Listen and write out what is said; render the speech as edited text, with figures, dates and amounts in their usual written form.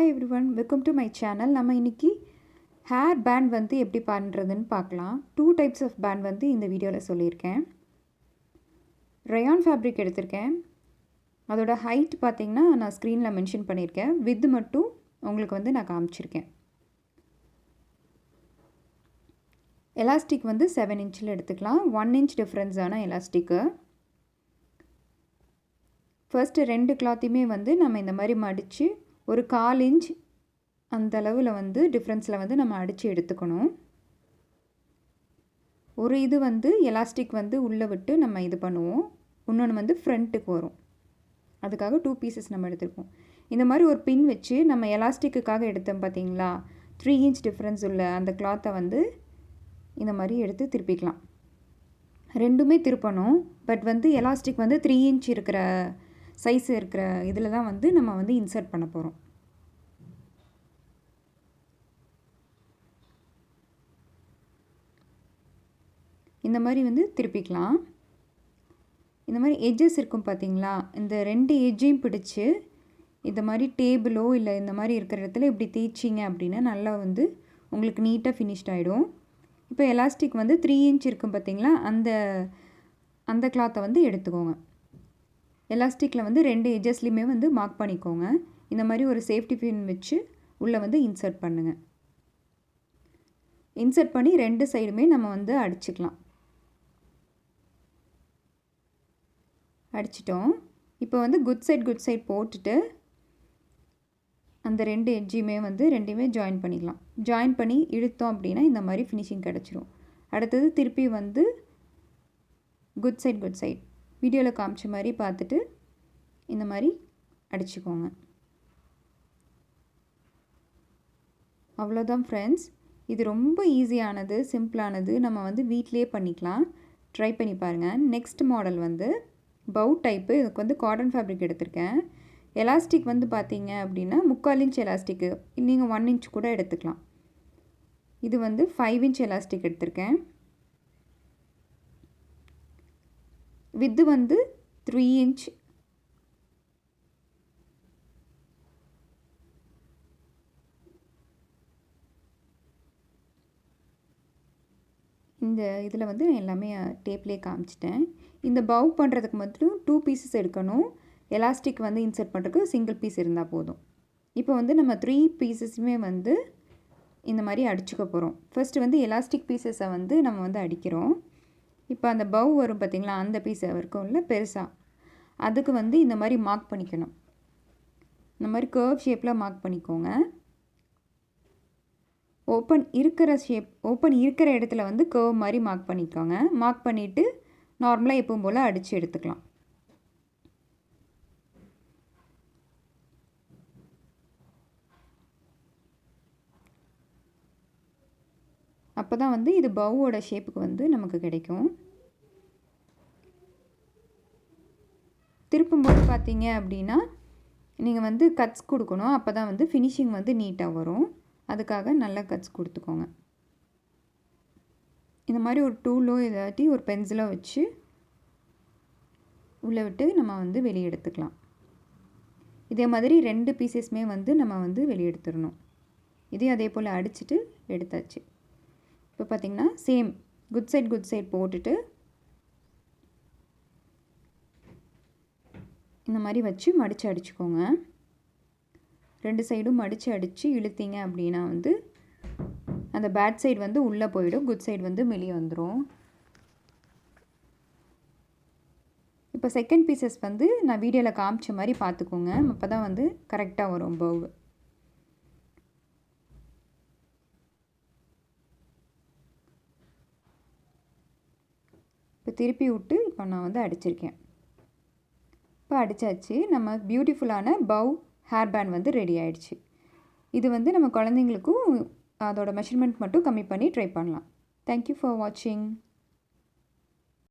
Hi everyone, welcome to my channel. நம்ம இன்றைக்கி hair band வந்து எப்படி பண்ணுறதுன்னு பார்க்கலாம். 2 டைப்ஸ் ஆஃப் பேண்ட் வந்து இந்த வீடியோவில் சொல்லியிருக்கேன். ரயான் ஃபேப்ரிக் எடுத்திருக்கேன். அதோட ஹைட் பார்த்திங்கன்னா நான் ஸ்க்ரீனில் மென்ஷன் பண்ணியிருக்கேன். வித் மட்டும் உங்களுக்கு வந்து நான் காமிச்சிருக்கேன். எலாஸ்டிக் வந்து 7 இன்ச்சில் எடுத்துக்கலாம். 1 இன்ச் டிஃப்ரென்ஸான எலாஸ்டிக்கு. ஃபர்ஸ்ட்டு 2 கிளாத்தையுமே வந்து நம்ம இந்த மாதிரி மடித்து ஒரு 1/4 இன்ச் அந்த அளவில் வந்து டிஃப்ரென்ஸில் வந்து நம்ம அடித்து எடுத்துக்கணும். ஒரு இது வந்து எலாஸ்டிக் வந்து உள்ளே விட்டு நம்ம இது பண்ணுவோம். இன்னொன்று வந்து ஃப்ரண்ட்டுக்கு வரும். அதுக்காக 2 பீசஸ் நம்ம எடுத்துருக்கோம். இந்த மாதிரி ஒரு பின் வச்சு நம்ம எலாஸ்டிக்குக்காக எடுத்தோம் பார்த்தீங்களா, 3 இன்ச் டிஃப்ரென்ஸ் உள்ள அந்த கிளாத்தை வந்து இந்த மாதிரி எடுத்து திருப்பிக்கலாம். ரெண்டுமே திருப்பணும். பட் வந்து எலாஸ்டிக் வந்து 3 இன்ச் இருக்கிற சைஸ் இருக்கிற இதில் தான் வந்து நம்ம வந்து இன்சர்ட் பண்ண போகிறோம். இந்த மாதிரி வந்து திருப்பிக்கலாம். இந்த மாதிரி எட்ஜஸ் இருக்கும் பார்த்தீங்களா, இந்த 2 எட்ஜையும் பிடிச்சி இந்த மாதிரி டேபிளோ இல்லை இந்த மாதிரி இருக்கிற இடத்துல இப்படி தேய்ச்சிங்க அப்படின்னா நல்லா வந்து உங்களுக்கு நீட்டாக ஃபினிஷ்ட் ஆகிடும். இப்போ எலாஸ்டிக் வந்து 3 இன்ச் இருக்கும் பார்த்தீங்களா, அந்த கிளாத்தை வந்து எடுத்துக்கோங்க. எலாஸ்டிக்கில் வந்து 2 எட்ஜஸ்லையுமே வந்து மார்க் பண்ணிக்கோங்க. இந்த மாதிரி ஒரு சேஃப்டி பின் வச்சு உள்ளே வந்து இன்சர்ட் பண்ணுங்கள். இன்சர்ட் பண்ணி 2 சைடுமே நம்ம வந்து அடிச்சுக்கலாம். அடிச்சிட்டோம். இப்போ வந்து குட் சைட் போட்டுட்டு அந்த 2 எட்ஜையுமே வந்து ரெண்டையுமே ஜாயின் பண்ணிக்கலாம். ஜாயின் பண்ணி இழுத்தோம் அப்படின்னா இந்த மாதிரி ஃபினிஷிங் கிடச்சிரும். அடுத்தது திருப்பி வந்து குட் சைட் வீடியோவில் காமிச்ச மாதிரி பார்த்துட்டு இந்த மாதிரி அடிச்சுக்கோங்க. அவ்வளோதான் ஃப்ரெண்ட்ஸ். இது ரொம்ப ஈஸியானது, சிம்பிளானது. நம்ம வந்து வீட்டிலே பண்ணிக்கலாம். ட்ரை பண்ணி பாருங்கள். நெக்ஸ்ட் மாடல் வந்து பவு டைப்பு. இதுக்கு வந்து காட்டன் ஃபேப்ரிக் எடுத்திருக்கேன். எலாஸ்டிக் வந்து பார்த்தீங்க அப்படின்னா 3/4 இன்ச் எலாஸ்டிக்கு, நீங்கள் 1 இன்ச் கூட எடுத்துக்கலாம். இது வந்து 5 இன்ச் எலாஸ்டிக் எடுத்திருக்கேன். வித்து வந்து 3 இன்ச். இந்த இதில் வந்து எல்லாமே டேப்லேயே காமிச்சிட்டேன். இந்த பவு பண்ணுறதுக்கு மட்டும் 2 பீசஸ் எடுக்கணும். எலாஸ்டிக் வந்து இன்சர்ட் பண்ணுறதுக்கு சிங்கிள் பீஸ் இருந்தால் போதும். இப்போ வந்து நம்ம 3 பீசஸுமே வந்து இந்த மாதிரி அடிச்சுக்க போகிறோம். ஃபர்ஸ்ட்டு வந்து எலாஸ்டிக் பீசஸை வந்து நம்ம வந்து அடிக்கிறோம். இப்போ அந்த பவு வரும் பார்த்திங்களா, அந்த பீஸ் இருக்கும்ல பெருசாக, அதுக்கு வந்து இந்த மாதிரி மார்க் பண்ணிக்கணும். இந்த மாதிரி கர்வ் ஷேப்பில் மார்க் பண்ணிக்கோங்க. ஓப்பன் இருக்கிற இடத்துல வந்து கர்வ் மாதிரி மார்க் பண்ணிக்கோங்க. மார்க் பண்ணிவிட்டு நார்மலாக எப்பவும் போல் அடித்து எடுத்துக்கலாம். அப்போ தான் வந்து இது பவுவோட ஷேப்புக்கு வந்து நமக்கு கிடைக்கும். திருப்பும்போது பார்த்தீங்க அப்படின்னா நீங்கள் வந்து கட்ஸ் கொடுக்கணும். அப்போ தான் வந்து ஃபினிஷிங் வந்து நீட்டாக வரும். அதுக்காக நல்லா கட்ஸ் கொடுத்துக்கோங்க. இந்த மாதிரி ஒரு டூலோ இல்லாட்டி ஒரு பென்சிலோ வச்சு உள்ளே விட்டு நம்ம வந்து வெளியே எடுத்துக்கலாம். இதே மாதிரி 2 பீசஸ்மே வந்து நம்ம வந்து வெளியே எடுத்துடணும். இதையும் அதே போல் அடிச்சுட்டு எடுத்தாச்சு. இப்போ பார்த்திங்கன்னா சேம் குட் சைட் போட்டுட்டு இந்த மாதிரி வச்சு மடித்து அடிச்சுக்கோங்க. 2 சைடும் அடித்து இழுத்தீங்க அப்படின்னா வந்து அந்த பேட் சைடு வந்து உள்ளே போயிடும், குட் சைடு வந்து வெளியே வந்துடும். இப்போ செகண்ட் பீசஸ் வந்து நான் வீடியோவில் காமிச்ச மாதிரி பார்த்துக்கோங்க. அப்போ தான் வந்து கரெக்டாக வரும் பவு. இப்போ திருப்பி விட்டு இப்போ நான் வந்து அடிச்சிருக்கேன். இப்போ அடித்தாச்சு. நம்ம பியூட்டிஃபுல்லான பவு ஹேர் பேண்ட் வந்து ரெடி ஆகிடுச்சு. இது வந்து நம்ம குழந்தைங்களுக்கும் அதோட மெஷர்மெண்ட் மட்டும் கம்மி பண்ணி ட்ரை பண்ணலாம். தேங்க்யூ ஃபார் வாட்சிங்.